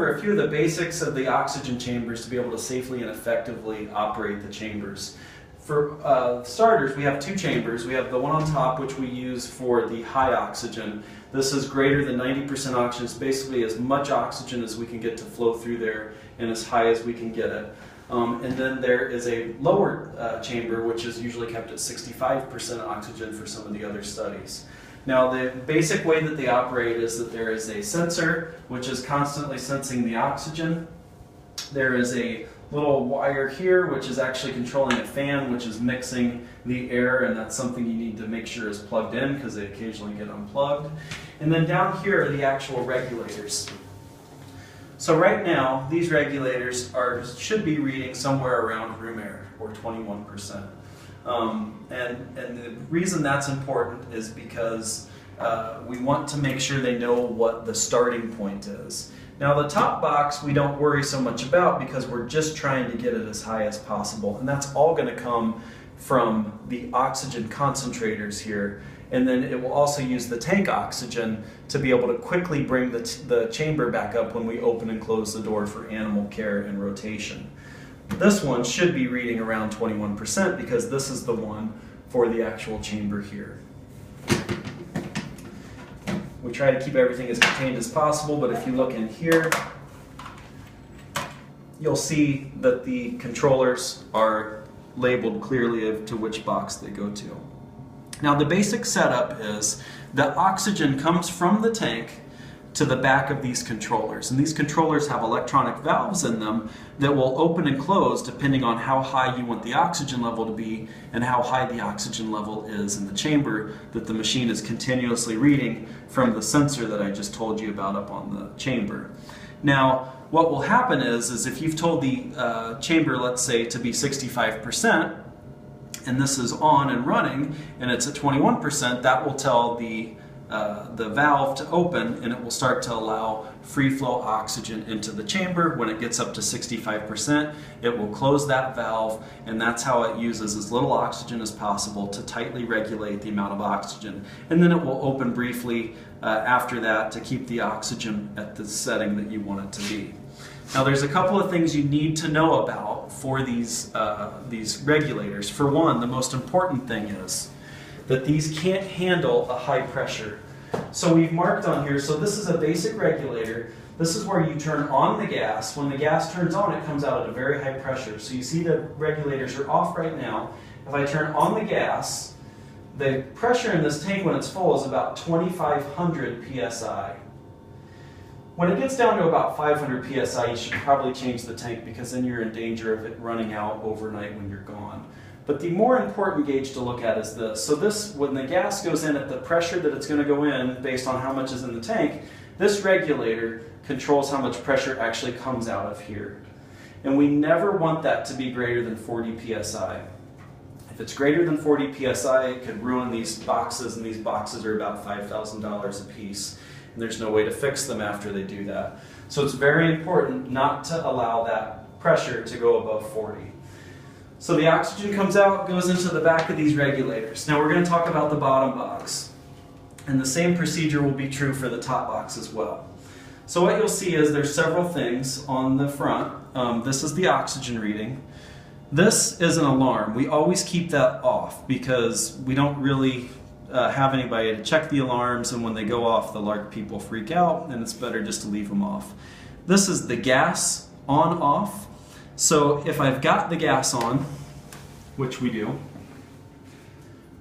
over a few of the basics of the oxygen chambers to be able to safely and effectively operate the chambers. For starters, we have two chambers. We have the one on top, which we use for the high oxygen. This is greater than 90% oxygen. It's basically as much oxygen as we can get to flow through there and as high as we can get it. And then there is a lower chamber, which is usually kept at 65% oxygen for some of the other studies. Now, the basic way that they operate is that there is a sensor, which is constantly sensing the oxygen. There is a little wire here, which is actually controlling a fan, which is mixing the air, and that's something you need to make sure is plugged in because they occasionally get unplugged. And then down here are the actual regulators. So right now, these regulators should be reading somewhere around room air, or 21%. And the reason that's important is because we want to make sure they know what the starting point is. Now the top box we don't worry so much about because we're just trying to get it as high as possible, and that's all going to come from the oxygen concentrators here, and then it will also use the tank oxygen to be able to quickly bring the chamber back up when we open and close the door for animal care and rotation. This one should be reading around 21% because this is the one for the actual chamber here. We try to keep everything as contained as possible, but if you look in here, you'll see that the controllers are labeled clearly as to which box they go to. Now the basic setup is that oxygen comes from the tank to the back of these controllers, and these controllers have electronic valves in them that will open and close depending on how high you want the oxygen level to be and how high the oxygen level is in the chamber that the machine is continuously reading from the sensor that I just told you about up on the chamber. Now what will happen is if you've told the chamber, let's say, to be 65%, and this is on and running and it's at 21%, that will tell the valve to open, and it will start to allow free flow oxygen into the chamber. When it gets up to 65%, it will close that valve, and that's how it uses as little oxygen as possible to tightly regulate the amount of oxygen. And then it will open briefly after that to keep the oxygen at the setting that you want it to be. Now there's a couple of things you need to know about for these regulators. For one, the most important thing is that these can't handle a high pressure. So we've marked on here, so this is a basic regulator. This is where you turn on the gas. When the gas turns on, it comes out at a very high pressure. So you see the regulators are off right now. If I turn on the gas, the pressure in this tank when it's full is about 2,500 psi. When it gets down to about 500 psi, you should probably change the tank because then you're in danger of it running out overnight when you're gone. But the more important gauge to look at is this. So this, when the gas goes in at the pressure that it's going to go in based on how much is in the tank, this regulator controls how much pressure actually comes out of here. And we never want that to be greater than 40 psi. If it's greater than 40 psi, it could ruin these boxes, and these boxes are about $5,000 a piece. And there's no way to fix them after they do that. So it's very important not to allow that pressure to go above 40. So the oxygen comes out, goes into the back of these regulators. Now we're going to talk about the bottom box. And the same procedure will be true for the top box as well. So what you'll see is there's several things on the front. This is the oxygen reading. This is an alarm. We always keep that off because we don't really have anybody to check the alarms, and when they go off, the LARC people freak out, and it's better just to leave them off. This is the gas on-off. So if I've got the gas on, which we do,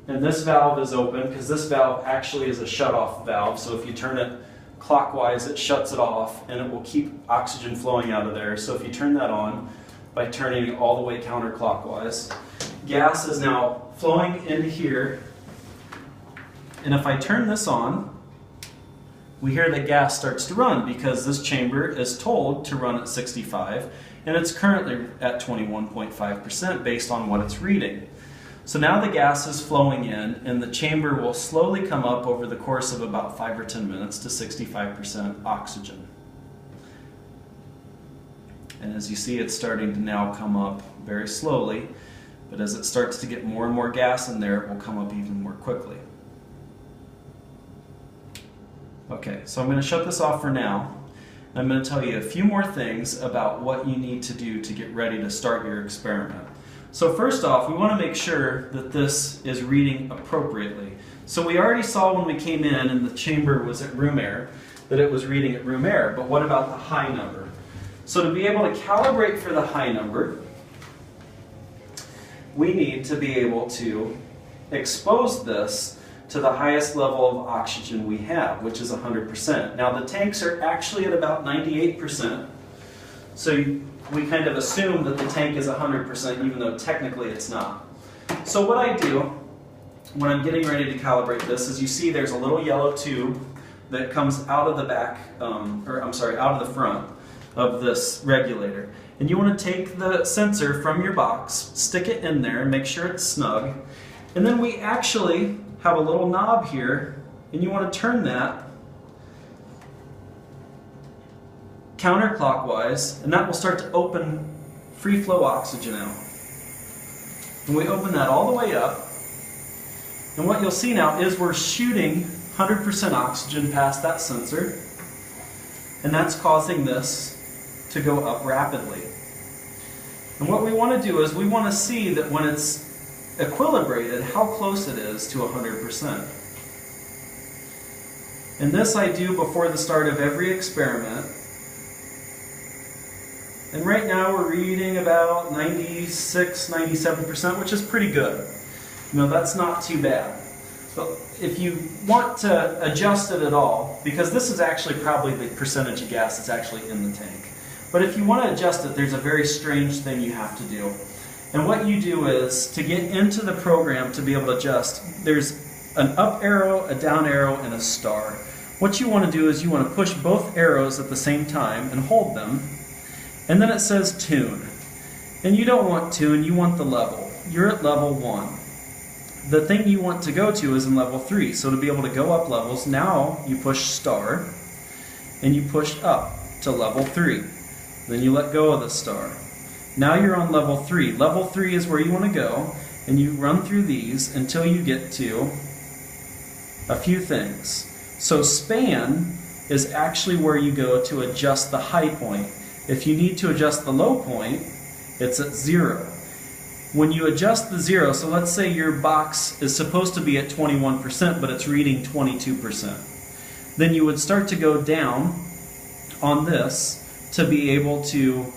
and this valve is open, because this valve actually is a shut-off valve, so if you turn it clockwise, it shuts it off, and it will keep oxygen flowing out of there. So if you turn that on by turning it all the way counterclockwise, gas is now flowing into here, and if I turn this on, we hear that gas starts to run because this chamber is told to run at 65, and it's currently at 21.5% based on what it's reading. So now the gas is flowing in, and the chamber will slowly come up over the course of about 5 or 10 minutes to 65% oxygen. And as you see, it's starting to now come up very slowly, but as it starts to get more and more gas in there, it will come up even more quickly. Okay, so I'm going to shut this off for now. I'm going to tell you a few more things about what you need to do to get ready to start your experiment. So first off, we want to make sure that this is reading appropriately. So we already saw when we came in and the chamber was at room air, that it was reading at room air, but what about the high number? So to be able to calibrate for the high number, we need to be able to expose this to the highest level of oxygen we have, which is 100%. Now the tanks are actually at about 98%, so we kind of assume that the tank is 100% even though technically it's not. So what I do when I'm getting ready to calibrate this is you see there's a little yellow tube that comes out of the back, out of the front of this regulator. And you want to take the sensor from your box, stick it in there and make sure it's snug. And then we actually have a little knob here and you want to turn that counterclockwise and that will start to open free flow oxygen out. And we open that all the way up. And what you'll see now is we're shooting 100% oxygen past that sensor, and that's causing this to go up rapidly. And what we want to do is we want to see that when it's equilibrated, how close it is to 100%. And this I do before the start of every experiment. And right now we're reading about 96, 97%, which is pretty good. You know, that's not too bad. So if you want to adjust it at all, because this is actually probably the percentage of gas that's actually in the tank. But if you want to adjust it, there's a very strange thing you have to do. And what you do is, to get into the program to be able to adjust, there's an up arrow, a down arrow, and a star. What you want to do is you want to push both arrows at the same time and hold them. And then it says tune. And you don't want tune, you want the level. You're at level 1. The thing you want to go to is in level 3. So to be able to go up levels, now you push star and you push up to level 3. Then you let go of the star. Now you're on level 3. Level 3 is where you want to go, and you run through these until you get to a few things. So span is actually where you go to adjust the high point. If you need to adjust the low point, it's at 0. When you adjust the 0, so let's say your box is supposed to be at 21%, but it's reading 22%. Then you would start to go down on this to be able to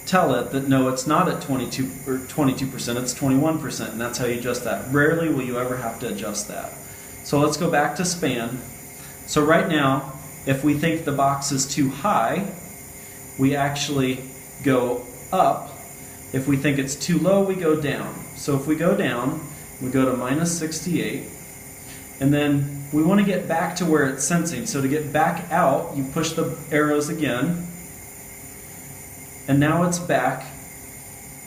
tell it that no, it's not at 22%, it's 21%, and that's how you adjust that. Rarely will you ever have to adjust that. So let's go back to span. So right now, if we think the box is too high, we actually go up. If we think it's too low, we go down. So if we go down, we go to minus 68, and then we want to get back to where it's sensing. So to get back out, you push the arrows again, and now it's back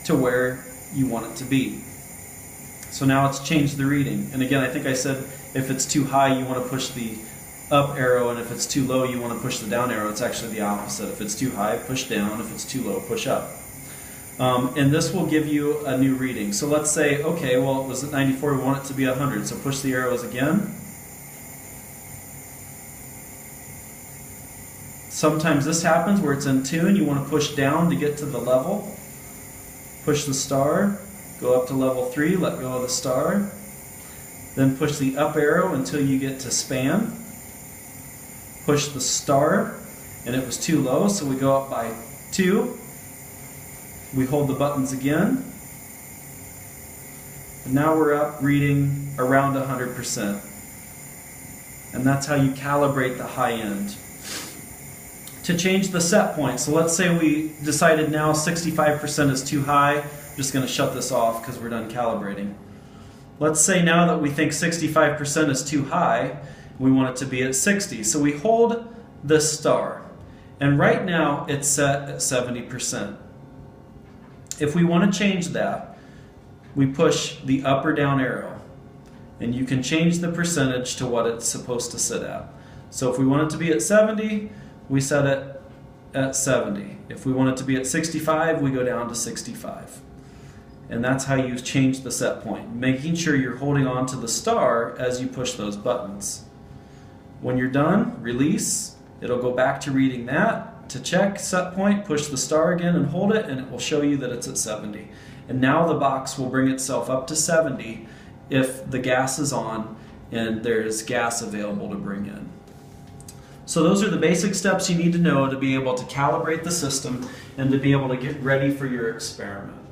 to where you want it to be. So now it's changed the reading. And again, I think I said if it's too high, you want to push the up arrow, and if it's too low, you want to push the down arrow. It's actually the opposite. If it's too high, push down. If it's too low, push up. And this will give you a new reading. So let's say, okay, well, it was at 94, we want it to be 100. So push the arrows again. Sometimes this happens where it's in tune. You want to push down to get to the level. Push the star, go up to level 3, let go of the star. Then push the up arrow until you get to span. Push the star, and it was too low, so we go up by 2. We hold the buttons again. And now we're up reading around 100%. And that's how you calibrate the high end. To change the set point, so let's say we decided now 65% is too high. I'm just going to shut this off because we're done calibrating. Let's say now that we think 65% is too high, we want it to be at 60. So we hold the star. And right now it's set at 70%. If we want to change that, we push the up or down arrow. And you can change the percentage to what it's supposed to sit at. So if we want it to be at 70, we set it at 70. If we want it to be at 65, we go down to 65. And that's how you change the set point, making sure you're holding on to the star as you push those buttons. When you're done, release. It'll go back to reading that. to check set point, push the star again and hold it, and it will show you that it's at 70. And now the box will bring itself up to 70 if the gas is on and there's gas available to bring in. So those are the basic steps you need to know to be able to calibrate the system and to be able to get ready for your experiment.